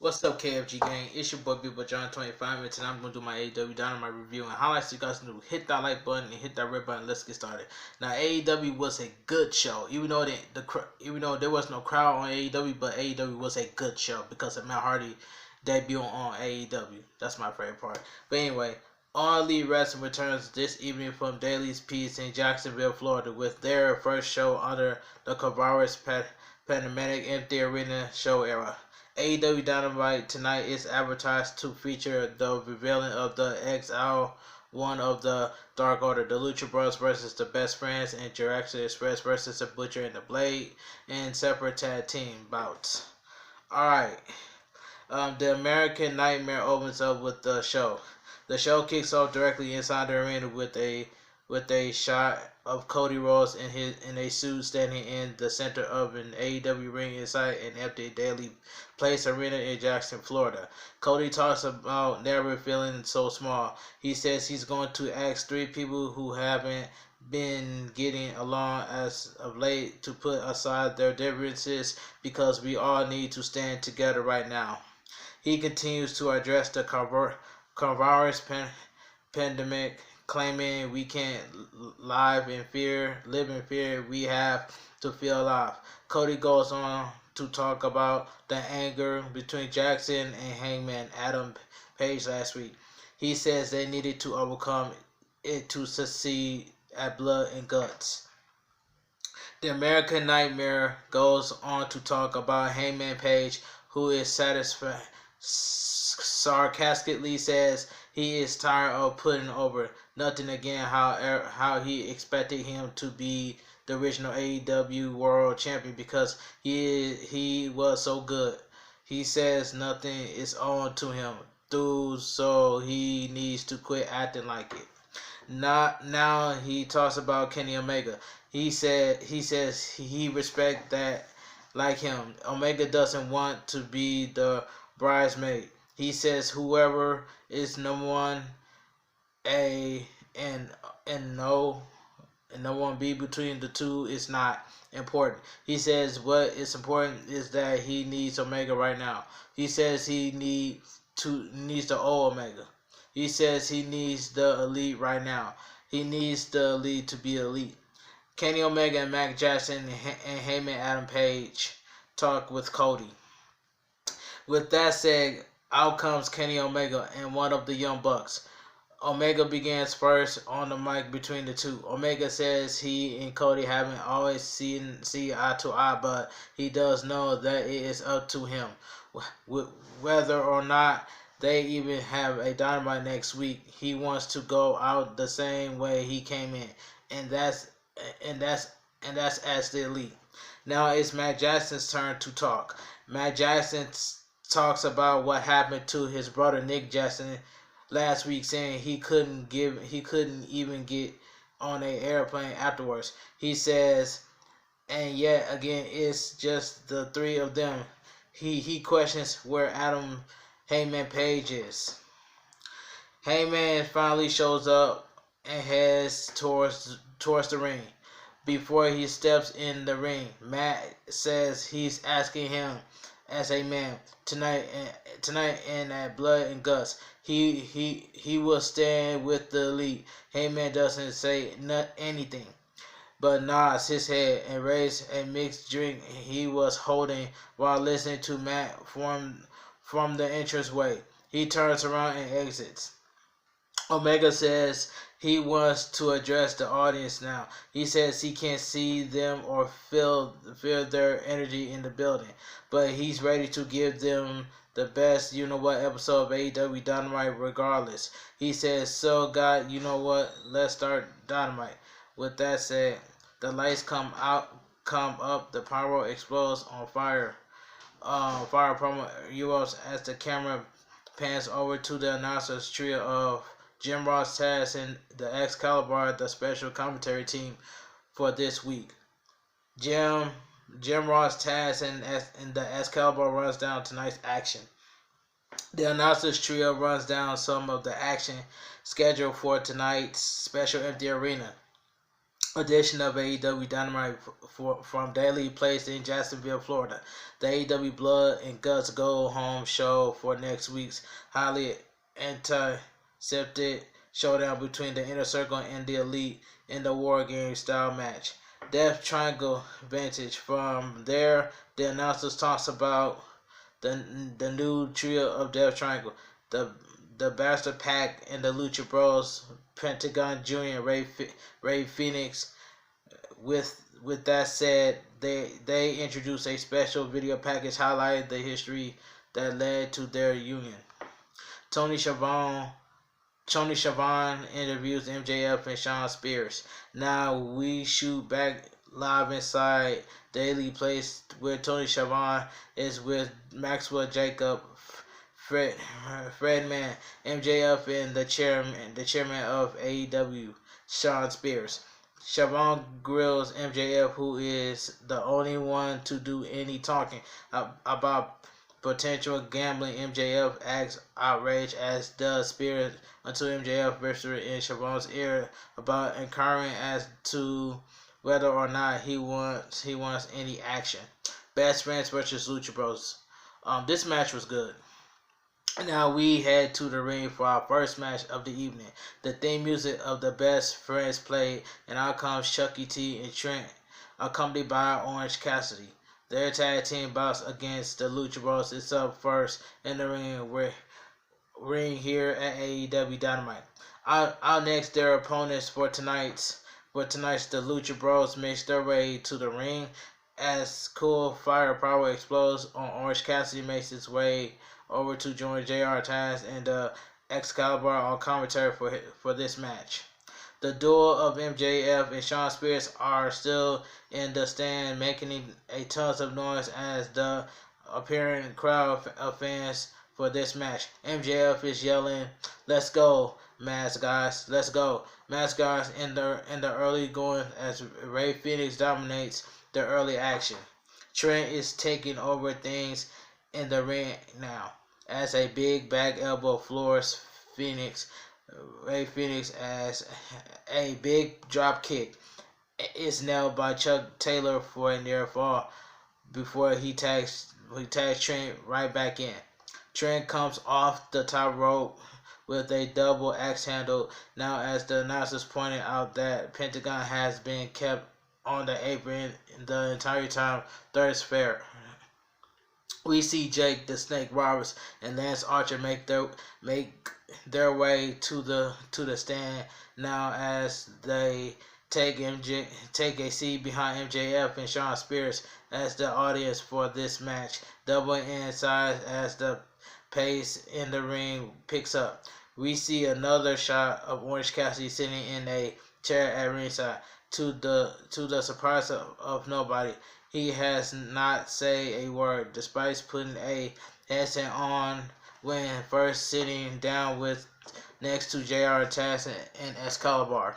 What's up, KFG gang? It's your boy Big Boy John 25 and today I'm gonna do my AEW Dynamite review and highlights you guys to hit that like button and hit that red button. Let's get started. Now AEW was a good show, even though even though there was no crowd on AEW, but AEW was a good show because of Matt Hardy debuting on AEW. That's my favorite part. But anyway, All Elite Wrestling returns this evening from Daily's Peace in Jacksonville, Florida, with their first show under the coronavirus pandemic empty arena show era. AEW Dynamite tonight is advertised to feature the revealing of the XL1 of the Dark Order, the Lucha Bros versus the Best Friends, and Jurassic Express versus the Butcher and the Blade in separate tag team bouts. Alright, the American Nightmare opens up with the show. The show kicks off directly inside the arena with a shot of Cody Rhodes in a suit standing in the center of an AEW ring inside an empty Daily Place arena in Jackson, Florida. Cody talks about never feeling so small. He says he's going to ask 3 people who haven't been getting along as of late to put aside their differences because we all need to stand together right now. He continues to address the coronavirus pandemic, claiming we can't live in fear, we have to feel alive. Cody goes on to talk about the anger between Jackson and Hangman Adam Page last week. He says they needed to overcome it to succeed at Blood and Guts. The American Nightmare goes on to talk about Hangman Page, who is sarcastically says he is tired of putting over nothing again, how he expected him to be the original AEW World Champion because he was so good. He says nothing is owed to him, so he needs to quit acting like it. Now he talks about Kenny Omega. He says he respects that like him. Omega doesn't want to be the bridesmaid. He says whoever is number 1A and no one B between the two is not important. He says what is important is that he needs Omega right now. He says he needs the old Omega. He says he needs the elite right now. He needs the elite to be elite. Kenny Omega and Mac Jackson and Heyman Adam Page talk with Cody. With that said, out comes Kenny Omega and one of the Young Bucks. Omega begins first on the mic between the two. Omega says he and Cody haven't always seen eye to eye, but he does know that it is up to him whether or not they even have a Dynamite next week. He wants to go out the same way he came in, and that's as the elite. Now it's Matt Jackson's turn to talk. Matt Jackson talks about what happened to his brother Nick Jackson last week, saying he couldn't even get on an airplane afterwards. He says, and yet again, it's just the 3 of them. He questions where Adam Heyman Page is. Heyman finally shows up and heads towards the ring. Before he steps in the ring, Matt says he's asking him as a man tonight and at Blood and Guts. He will stand with the elite. Heyman doesn't say anything, but nods his head and raises a mixed drink he was holding while listening to Matt from the entranceway. He turns around and exits. Omega says he wants to address the audience now. He says he can't see them or feel their energy in the building, but he's ready to give them the best episode of AEW Dynamite regardless. He says, so God, you know what? Let's start Dynamite. With that said, the lights come up, the pyro explodes on fire. Fire promo erupts as the camera pans over to the announcers trio of Jim Ross, Taz, and the Excalibur, the special commentary team for this week. Jim Ross, Taz, and the Excalibur runs down tonight's action. The announcers trio runs down some of the action scheduled for tonight's special empty arena. edition of AEW Dynamite from daily placed in Jacksonville, Florida. The AEW Blood and Guts Go Home show for next week's highly anticipated showdown between the Inner Circle and the Elite in the War Game style match. Death Triangle Vantage. From there, the announcers talks about the new trio of Death Triangle, the Bastard Pack and the Lucha Bros, Pentagon Jr., Ray Phoenix. With that said, they introduced a special video package highlighting the history that led to their union. Tony Schiavone interviews MJF and Shawn Spears. Now we shoot back live inside Daily Place where Tony Schiavone is with Maxwell Jacob, Fredman, MJF, and the chairman of AEW, Shawn Spears. Schiavone grills MJF, who is the only one to do any talking about potential gambling. MJF acts outraged, as does Spears, until MJF whispers in Schiavone's ear about inquiring as to whether or not he wants any action. Best Friends versus Lucha Bros. This match was good. Now we head to the ring for our first match of the evening. The theme music of the Best Friends played, and out comes Chucky T and Trent, accompanied by Orange Cassidy. Their tag team bouts against the Lucha Bros is up first in the ring here at AEW Dynamite. Out next, their opponents for tonight's the Lucha Bros makes their way to the ring as cool firepower explodes on Orange Cassidy makes his way over to join JR Taz and Excalibur on commentary for this match. The duo of MJF and Shawn Spears are still in the stand, making a tons of noise as the appearing crowd of fans for this match. MJF is yelling, "Let's go, Mask Guys! Let's go, Mask Guys!" in the early going as Ray Phoenix dominates the early action. Trent is taking over things in the ring now as a big back elbow floors Ray Phoenix as a big drop kick is nailed by Chuck Taylor for a near fall before he tags Trent right back in. Trent comes off the top rope with a double axe handle now as the announcers pointed out that Pentagon has been kept on the apron the entire time. Third is fair. We see Jake the Snake Roberts and Lance Archer make their way to the stand now as they take a seat behind MJF and Shawn Spears as the audience for this match, doubling in size as the pace in the ring picks up. We see another shot of Orange Cassidy sitting in a chair at ringside. To the surprise of nobody, he has not said a word, despite putting a headset on when first sitting down with next to JR Taz and Excalibur.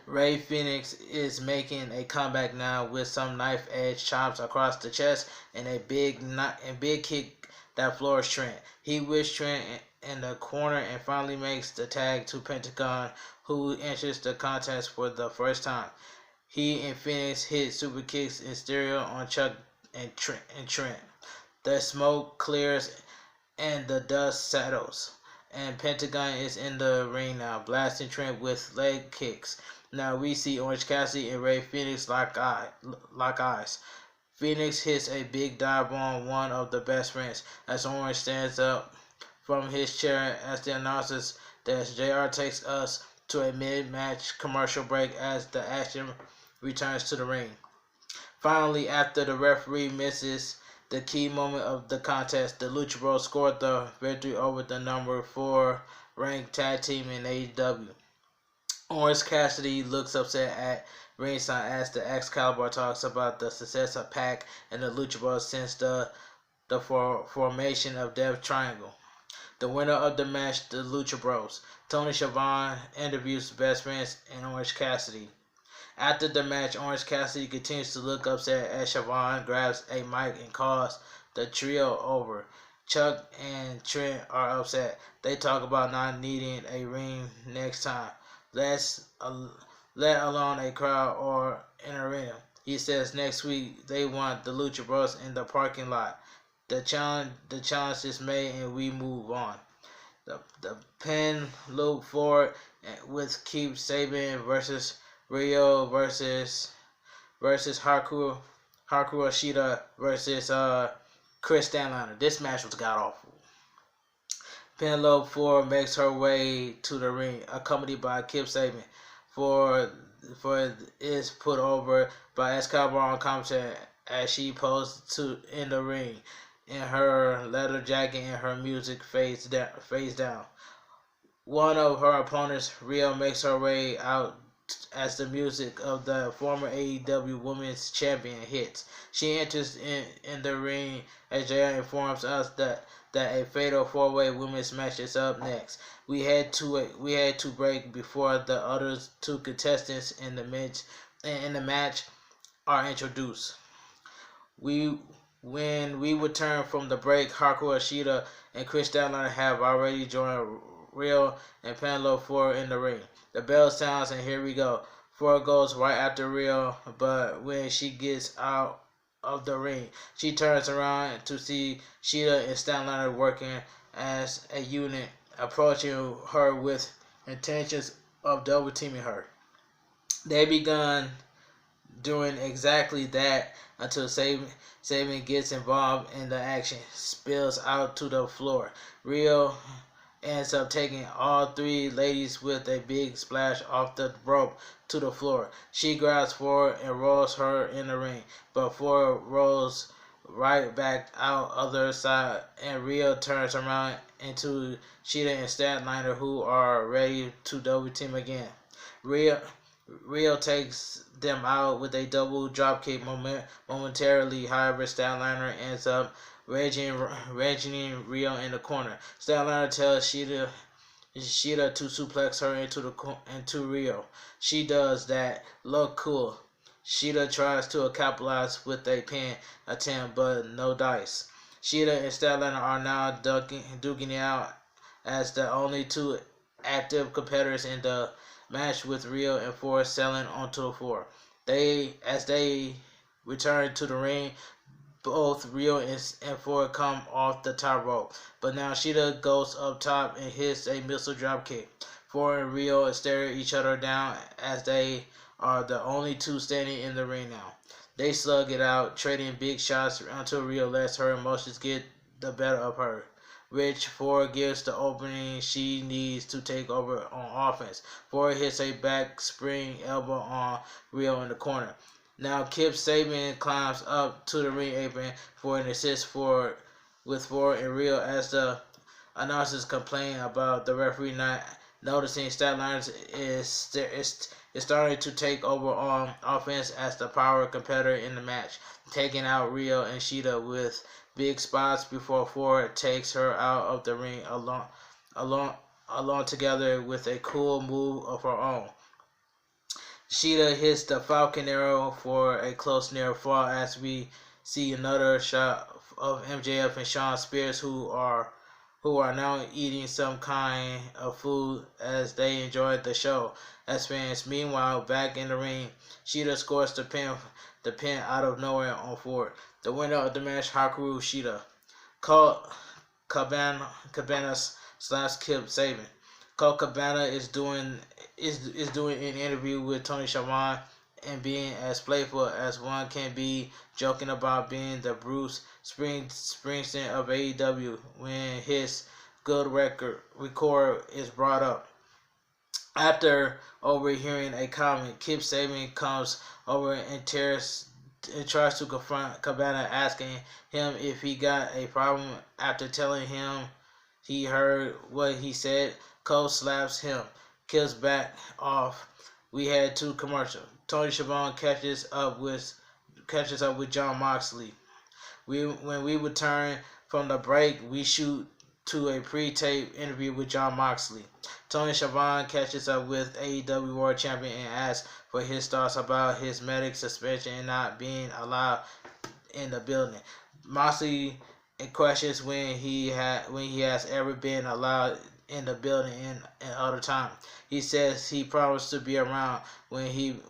Ray Phoenix is making a comeback now with some knife edge chops across the chest and a big kick that floors Trent. He whips Trent in the corner and finally makes the tag to Pentagon, who enters the contest for the first time. He and Phoenix hit super kicks in stereo on Chuck and Trent. The smoke clears and the dust settles, and Pentagon is in the ring now, blasting Trent with leg kicks. Now we see Orange Cassidy and Ray Phoenix lock eyes. Phoenix hits a big dive on one of the Best Friends as Orange stands up from his chair as the announcers that JR takes us to a mid-match commercial break as the action returns to the ring. Finally, after the referee misses the key moment of the contest, the Lucha Bros scored the victory over the number 4 ranked tag team in AEW. Orange Cassidy looks upset at ringside as the Excalibur talks about the success of Pac and the Lucha Bros since the formation of Death Triangle. The winner of the match, the Lucha Bros. Tony Schiavone interviews Best Friends and Orange Cassidy. After the match, Orange Cassidy continues to look upset as Schiavone grabs a mic and calls the trio over. Chuck and Trent are upset. They talk about not needing a ring next time. Let's let alone a crowd or an arena. He says next week they want the Lucha Bros in the parking lot. The challenge is made and we move on. The pin loop forward with Keep Saban versus Rio versus Haku Ashida versus Chris Stanliner. This match was god awful. Penelope Ford makes her way to the ring, accompanied by Kip Sabian. Ford is put over by Excalibur on commentary as she poses in the ring in her leather jacket and her music fades down. One of her opponents, Rio, makes her way out as the music of the former AEW Women's Champion hits. She enters in the ring as JR informs us that a fatal four-way women's match is up next. We had to break before the other two contestants in the match are introduced. When we return from the break, Haku Ashida and Chris Statlander have already joined Rio and Penelope Ford in the ring. The bell sounds and here we go. Ford goes right after Rio, but when she gets out of the ring, she turns around to see Shida and Statlander working as a unit, approaching her with intentions of double teaming her. They begun doing exactly that until Saban gets involved in the action, spills out to the floor. Rio ends up taking all three ladies with a big splash off the rope to the floor. She grabs Ford and rolls her in the ring, but Ford rolls right back out other side, and Rio turns around into Shida and Statlander, who are ready to double team again. Rio takes them out with a double dropkick momentarily. However, Statlander ends up wedging Rio in the corner. Statlander tells Shida to suplex her into Rio. She does that. Look cool. Shida tries to capitalize with a pin attempt, but no dice. Shida and Statlander are now duking it out as the only two active competitors in the match, with Rio and Ford selling onto the floor. As they return to the ring, both Rio and Ford come off the top rope, but now Shida goes up top and hits a missile drop kick. Ford and Rio stare each other down as they are the only two standing in the ring now. They slug it out, trading big shots until Rio lets her emotions get the better of her. Which Ford gives the opening she needs to take over on offense. Ford hits a back spring elbow on Rio in the corner. Now Kip Sabian climbs up to the ring apron for an assist with Ford and Rio as the announcers complain about the referee not noticing Statlander is starting to take over on offense as the power competitor in the match, taking out Rio and Shida with big spots before Ford takes her out of the ring along together with a cool move of her own. Shida hits the Falcon Arrow for a close near fall as we see another shot of MJF and Shawn Spears who are now eating some kind of food as they enjoy the show as fans. Meanwhile, back in the ring, Shida scores the pin out of nowhere on Ford. The winner of the match, Haku Shida. Colt Cabana slash Kip Sabian. Colt Cabana is doing an interview with Tony Schiavone and being as playful as one can be, joking about being the Bruce Springsteen of AEW when his good record is brought up. After overhearing a comment, Kip Sabian comes over and tries to confront Cabana, asking him if he got a problem. After telling him he heard what he said, Cole slaps him, kills back off. We had two commercials. Tony Schiavone catches up with Jon Moxley. When we return from the break, we shoot to a pre-tape interview with Jon Moxley. Tony Schiavone catches up with AEW World Champion and asks for his thoughts about his medic suspension and not being allowed in the building. Moxley questions when he has ever been allowed in the building in other time. He says he promised to be around when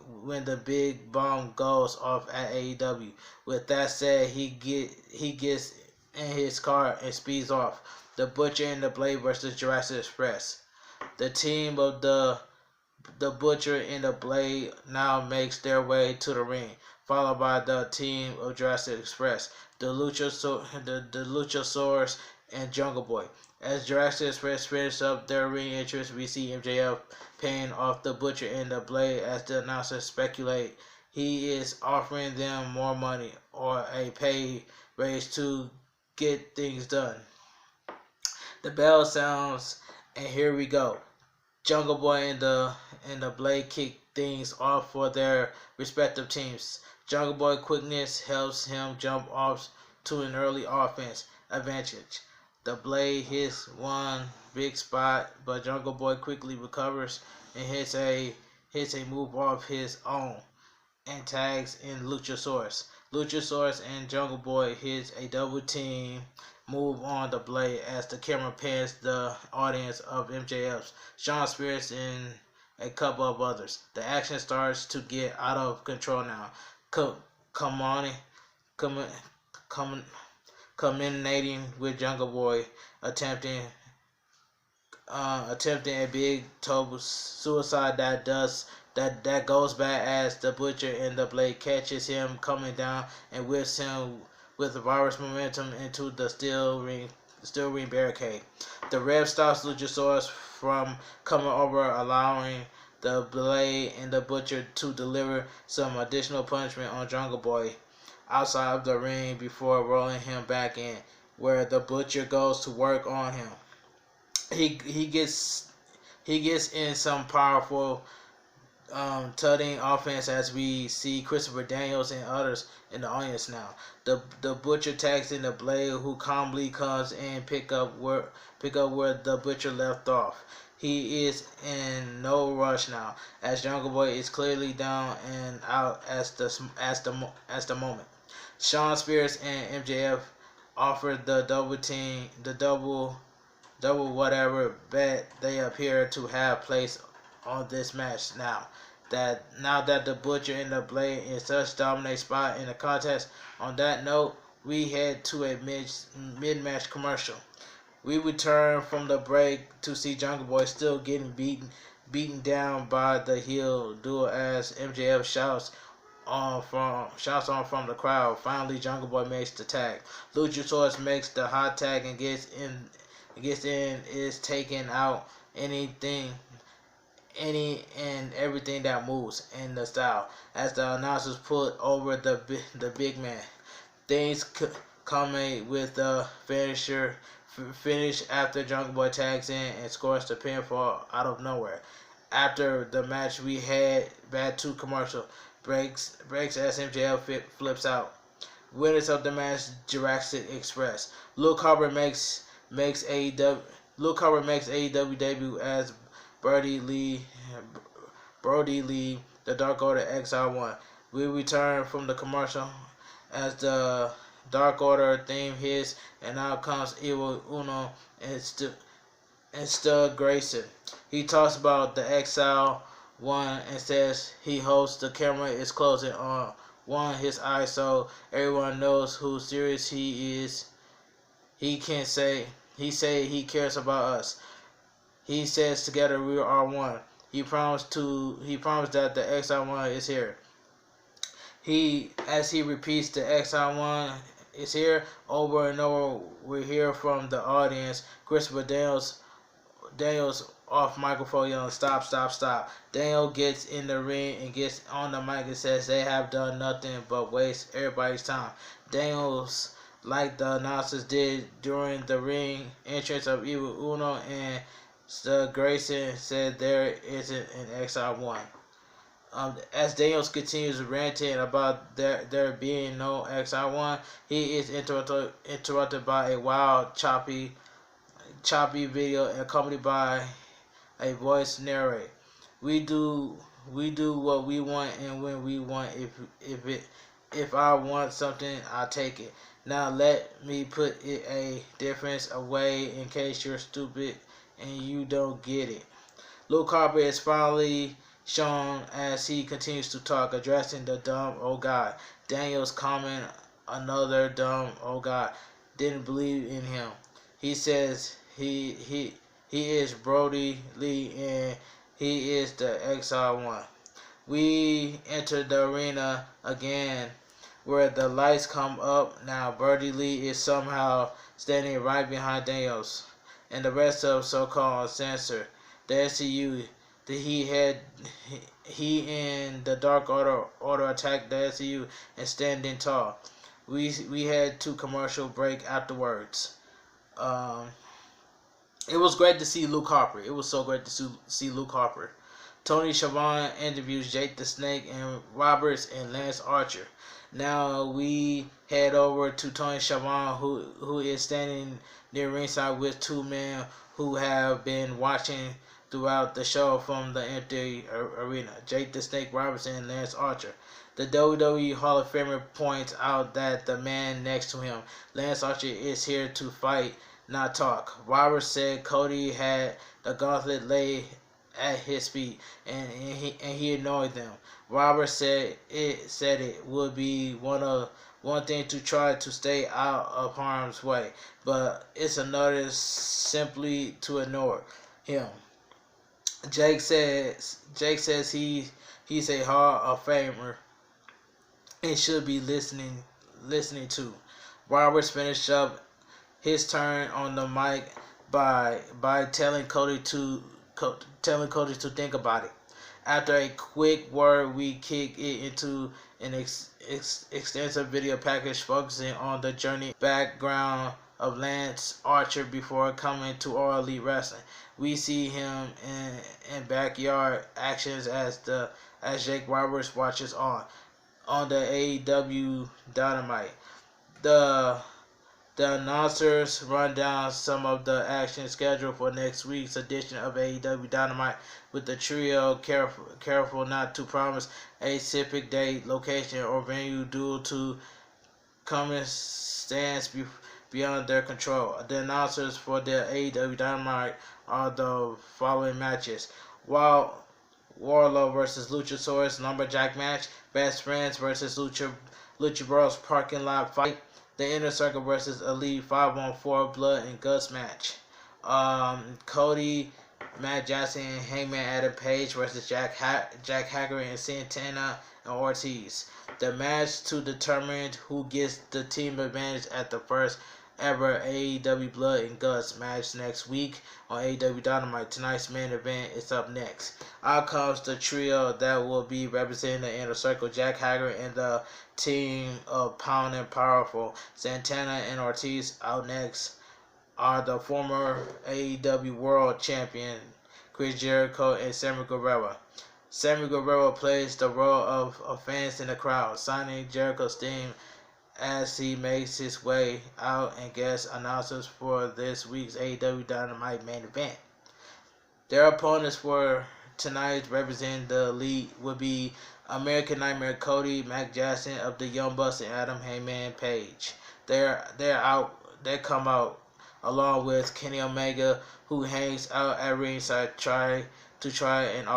the big bomb goes off at AEW. With that said, he gets in his car and speeds off. The Butcher and the Blade versus Jurassic Express. The team of the Butcher and the Blade now makes their way to the ring, followed by the team of Jurassic Express, the Luchasaurus, and Jungle Boy. As Jurassic Express finish up their ring entrance, we see MJF paying off the Butcher and the Blade as the announcers speculate he is offering them more money or a pay raise to get things done. The bell sounds, and here we go. Jungle Boy and the Blade kick things off for their respective teams. Jungle Boy quickness helps him jump off to an early offense advantage. The Blade hits one big spot, but Jungle Boy quickly recovers and hits a move off his own and tags in Luchasaurus. Luchasaurus and Jungle Boy hits a double team move on the Blade as the camera pans the audience of MJF's, Shawn Spears, and a couple of others. The action starts to get out of control now. Culminating with Jungle Boy attempting a big toe suicide that goes bad as the Butcher and the Blade catches him coming down and whips him with virus momentum into the steel ring barricade. The ref stops Luchasaurus from coming over, allowing the Blade and the Butcher to deliver some additional punishment on Jungle Boy outside of the ring before rolling him back in, where the Butcher goes to work on him. He gets in some powerful tutting offense as we see Christopher Daniels and others in the audience now. The Butcher tags in the Blade, who calmly comes and pick up where the Butcher left off. He is in no rush now, as Jungle Boy is clearly down and out as the moment. Shawn Spears and MJF offer the double whatever bet they appear to have placed on this match now that the Butcher and the Blade in such dominate spot in the contest. On that note, we head to a mid-match commercial. We return from the break to see Jungle Boy still getting beaten down by the heel duo as MJF shouts on from the crowd. Finally, Jungle Boy makes the tag. Luchasaurus makes the hot tag and gets in, is taking out any and everything that moves in the style as the announcers put over the big man. Things culminate with the finish after Jungle Boy tags in and scores the pinfall out of nowhere. After the match, we head back to commercial breaks as MJF flips out. Winners of the match: Jurassic Express. Luke Harper makes AEW debut as Brody Lee, the Dark Order XR1. We return from the commercial as the Dark Order theme hits, and out comes Evil Uno and Stud Grayson. He talks about the XR1 and says he hopes the camera is closing on his eyes so everyone knows who serious he is. He say he cares about us. He says together we are one. He promised that the XR1 is here. As he repeats the XR1 is here over and over, we hear from the audience Christopher Daniels off microphone yelling, "Stop, stop, stop." Daniel gets in the ring and gets on the mic and says they have done nothing but waste everybody's time. Daniels, like the announcers did during the ring entrance of Evil Uno and Stud Grayson, said there isn't an XR1. As Daniels continues ranting about there being no XR1, he is interrupted by a wild, choppy video accompanied by a voice narrate. We do what we want and when we want. If I want something, I take it. Now let me put it a difference away in case you're stupid and you don't get it. Luke Harper is finally shown as he continues to talk, addressing the dumb oh god. Daniels comment, another dumb oh god, didn't believe in him. He says he is Brody Lee and he is the XR1. We enter the arena again where the lights come up. Now Brody Lee is somehow standing right behind Daniels and the rest of so-called censor. The SCU, he and the Dark Order attacked the SCU and standing tall. We had to commercial break afterwards. It was great to see Luke Harper. It was so great to see Luke Harper. Tony Schiavone interviews Jake the Snake and Roberts and Lance Archer. Now we head over to Tony Schiavone, who is standing near ringside with two men who have been watching throughout the show from the empty arena, Jake the Snake Robertson and Lance Archer. The WWE Hall of Famer points out that the man next to him, Lance Archer, is here to fight, not talk. Roberts said Cody had the gauntlet laid at his feet, and he ignored them. Roberts said it would be one thing to try to stay out of harm's way, but it's another simply to ignore him. Jake says he's a Hall of Famer and should be listening to. Roberts finished up his turn on the mic by telling Cody to think about it. After a quick word, we kick it into an extensive video package focusing on the journey background of Lance Archer before coming to All Elite Wrestling. We see him in backyard actions as Jake Roberts watches on the AEW Dynamite. The announcers run down some of the action scheduled for next week's edition of AEW Dynamite, with the trio careful not to promise a specific date, location, or venue due to circumstances beyond their control. The announcers for the AEW Dynamite are the following matches: Warlow versus Luchasaurus Lumberjack match, Best Friends versus Lucha Bros Parking Lot fight, the Inner Circle versus Elite 5-on-4 Blood and Guts match, Cody, Matt Jackson, and Hangman Adam Page versus Jack Hager and Santana and Ortiz. The match to determine who gets the team advantage at the first ever AEW Blood and Guts match next week on AEW Dynamite. Tonight's main event is up next. Out comes the trio that will be representing the Inner Circle, Jack Hager and the team of Pound and Powerful, Santana and Ortiz. Out next are the former AEW World Champion Chris Jericho and Sammy Guevara. Sammy Guevara plays the role of fans in the crowd, signing Jericho's theme as he makes his way out and guest announcers for this week's AEW Dynamite main event. Their opponents for tonight, representing the Elite, would be American Nightmare Cody, Mac Jackson of the Young Bucks, and Adam Hangman Page. They come out along with Kenny Omega, who hangs out at ringside to try and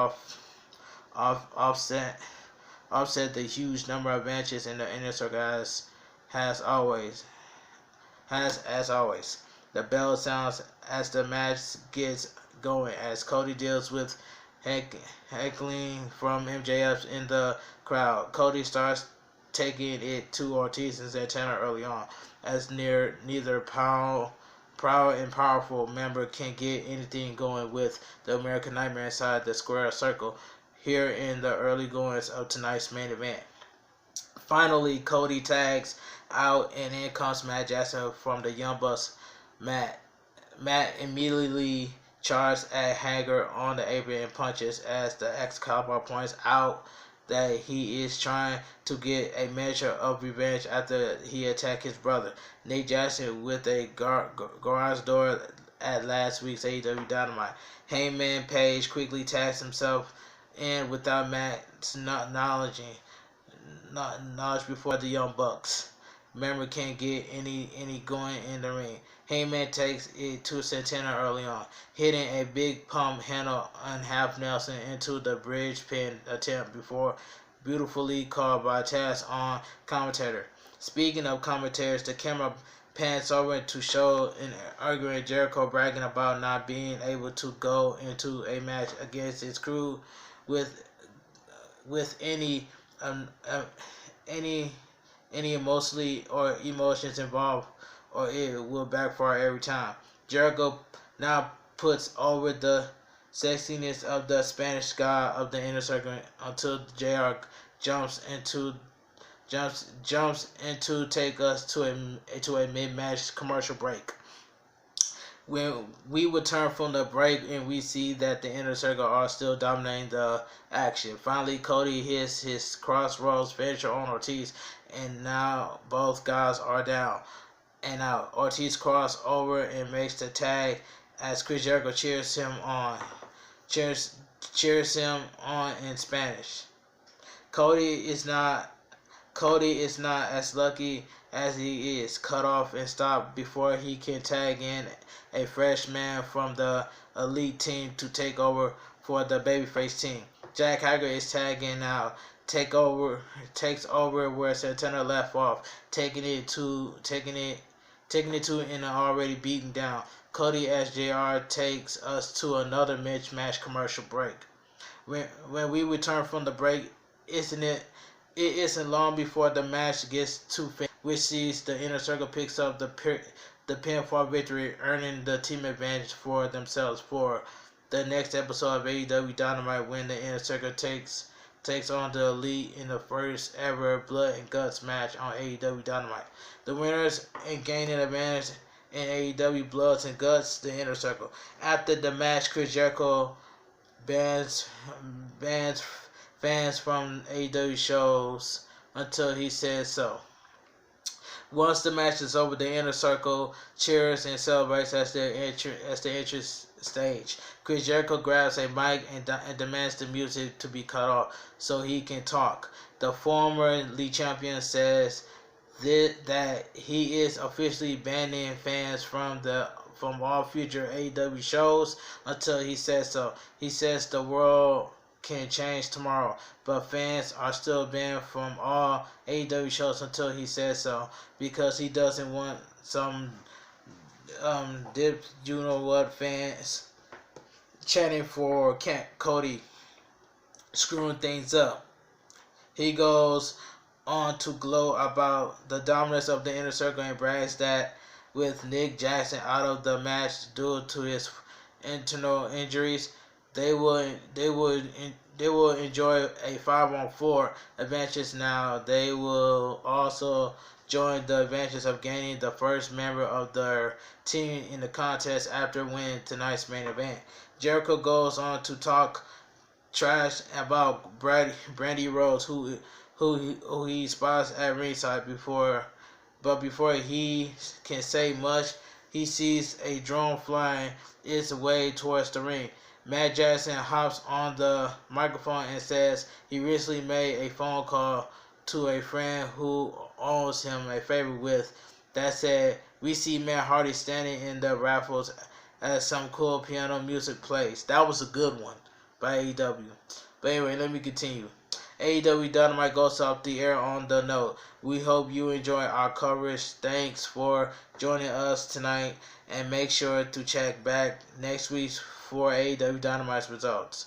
offset the huge number of matches in the Inner Circle as always. The bell sounds as the match gets going, as Cody deals with heckling from MJF in the crowd. Cody starts taking it to Ortiz and Santana early on, as neither proud and powerful member can get anything going with the American Nightmare inside the square circle here in the early goings of tonight's main event. Finally, Cody tags out and in comes Matt Jackson from the Young Bucks. Matt immediately charges at Hager on the apron and punches, as the Excalibur points out that he is trying to get a measure of revenge after he attacked his brother Nate Jackson with a garage door at last week's AEW Dynamite. Hangman Page quickly tags himself in without Matt's knowledge before the Young Bucks. member can't get any going in the ring. Heyman takes it to Santana early on, hitting a big pump handle on half Nelson into the bridge pin attempt before beautifully called by Taz on commentator. Speaking of commentators, the camera pans over to show an arguing Jericho bragging about not being able to go into a match against his crew with any um, uh, any emotionally or emotions involved, or it will backfire every time. Jericho now puts over the sexiness of the Spanish god of the inner circle until JR jumps into take us to a mid-match commercial break. When we return from the break and we see that the inner circle are still dominating the action. Finally, Cody hits his crossroads finisher on Ortiz, and now both guys are down and out. Ortiz crosses over and makes the tag as Chris Jericho cheers him on in Spanish. Cody is not as lucky as he is cut off and stopped before he can tag in a fresh man from the elite team to take over for the babyface team. Jack Hager is tagging out, takes over where Santana left off, taking it to an already beaten down. Cody as JR takes us to another match commercial break. When we return from the break, it isn't long before the match gets to finish, which sees the inner circle picks up the pinfall victory, earning the team advantage for themselves for the next episode of AEW Dynamite, when the inner circle takes on the elite in the first ever blood and guts match on AEW Dynamite. The winners and gaining advantage in AEW Bloods and Guts, the inner circle. After the match, Chris Jericho bans fans from AEW shows until he says so. Once the match is over, the inner circle cheers and celebrates as the entrance stage. Chris Jericho grabs a mic and demands the music to be cut off so he can talk. The former league champion says that he is officially banning fans from all future AEW shows until he says so. He says the world can change tomorrow, but fans are still banned from all AEW shows until he says so, because he doesn't want some fans chanting for Cody, screwing things up. He goes on to glow about the dominance of the inner circle and brags that with Nick Jackson out of the match due to his internal injuries, they will enjoy a 5-on-4 advantage. Now they will also join the advantage of gaining the first member of their team in the contest after winning tonight's main event. Jericho goes on to talk trash about Brandy Rhodes, who he spots at ringside before he can say much, he sees a drone flying its way towards the ring. Matt Jackson hops on the microphone and says he recently made a phone call to a friend who owes him a favor with. That said, we see Matt Hardy standing in the raffles as some cool piano music plays. That was a good one by AEW. But anyway, let me continue. AEW Dynamite goes off the air on the note. We hope you enjoy our coverage. Thanks for joining us tonight, and make sure to check back next week for AEW Dynamite's results.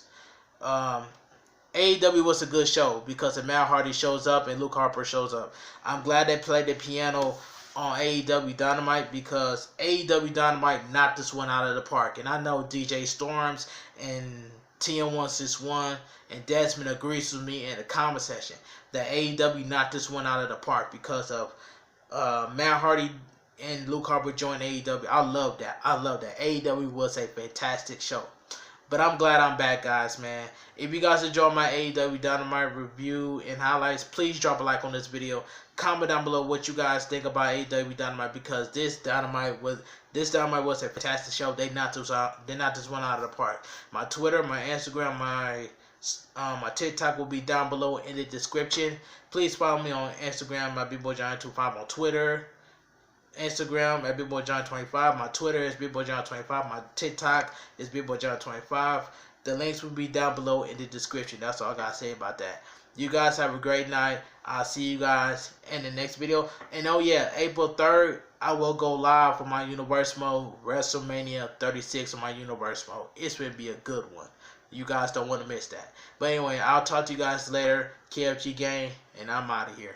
AEW was a good show because Matt Hardy shows up and Luke Harper shows up. I'm glad they played the piano on AEW Dynamite because AEW Dynamite knocked this one out of the park. And I know DJ Storms and TM161 and Desmond agrees with me in the comment section that AEW knocked this one out of the park because of Matt Hardy and Luke Harper joined AEW. I love that. AEW was a fantastic show. But I'm glad I'm back, guys, man. If you guys enjoyed my AEW Dynamite review and highlights, please drop a like on this video. Comment down below what you guys think about AEW Dynamite, because this Dynamite was a fantastic show. They knocked this one out of the park. My Twitter, my Instagram, my My TikTok will be down below in the description. Please follow me on Instagram, my BigBoyJohnny25, on Twitter, Instagram at BigBoyJohnny25. My Twitter is BigBoyJohnny25. My TikTok is BigBoyJohnny25. The links will be down below in the description. That's all I gotta say about that. You guys have a great night. I'll see you guys in the next video. And oh yeah, April 3rd, I will go live for my Universe Mode WrestleMania 36 on my Universe Mode. It's going to be a good one. You guys don't want to miss that. But anyway, I'll talk to you guys later. KFG Gang, and I'm out of here.